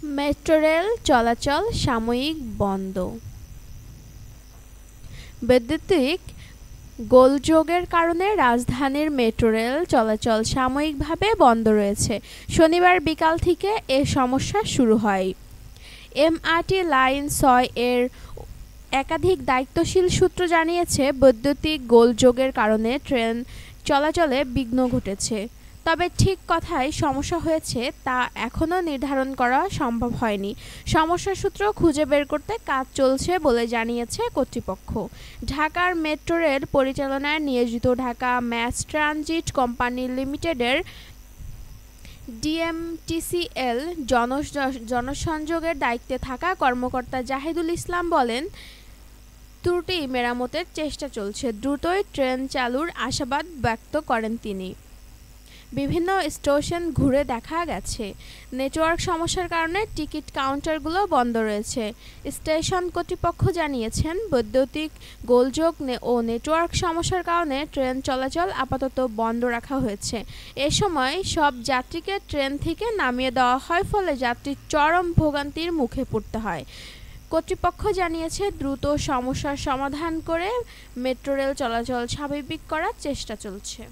Metro rail চলাচল সাময়িক বন্ধ। বৈদ্যুতিক গোলযোগের কারণে রাজধানীর মেট্রো রেল চলাচল সাময়িকভাবে বন্ধ রয়েছে। শনিবার বিকাল থেকে এ সমস্যা শুরু হয়। এমআরটি লাইন ৬ এর একাধিক দায়িত্বশীল সূত্র জানিয়েছে, বৈদ্যুতিক গোলযোগের কারণে ট্রেন চলাচলে বিঘ্ন ঘটেছে। তবে ঠিক কোথায় সমস্যা হয়েছে তা এখনও নির্ধারণ করা সম্ভব হয়নি। সমস্যার সূত্র খুঁজে বের করতে কাজ চলছে বলে জানিয়েছে কর্তৃপক্ষ। ঢাকার মেট্রো রেল পরিচালনায় নিয়োজিত ঢাকা ম্যাস ট্রানজিট কোম্পানি লিমিটেডের ডিএমটিসিএল জনসংযোগের দায়িত্বে থাকা কর্মকর্তা জাহিদুল ইসলাম বলেন, ত্রুটি মেরামতের চেষ্টা চলছে, দ্রুতই ট্রেন চালুর আশাবাদ ব্যক্ত করেন তিনি। বিভিন্ন স্টেশন ঘুরে দেখা গেছে, নেটওয়ার্ক সমস্যার কারণে টিকিট কাউন্টারগুলো বন্ধ রয়েছে। স্টেশন কর্তৃপক্ষ জানিয়েছেন, বৈদ্যুতিক গোলযোগ ও নেটওয়ার্ক সমস্যার কারণে ট্রেন চলাচল আপাতত বন্ধ রাখা হয়েছে। এ সময় সব যাত্রীকে ট্রেন থেকে নামিয়ে দেওয়া হয়, ফলে যাত্রীর চরম ভোগান্তির মুখে পড়তে হয়। কর্তৃপক্ষ জানিয়েছে, দ্রুত সমস্যার সমাধান করে মেট্রো রেল চলাচল স্বাভাবিক করার চেষ্টা চলছে।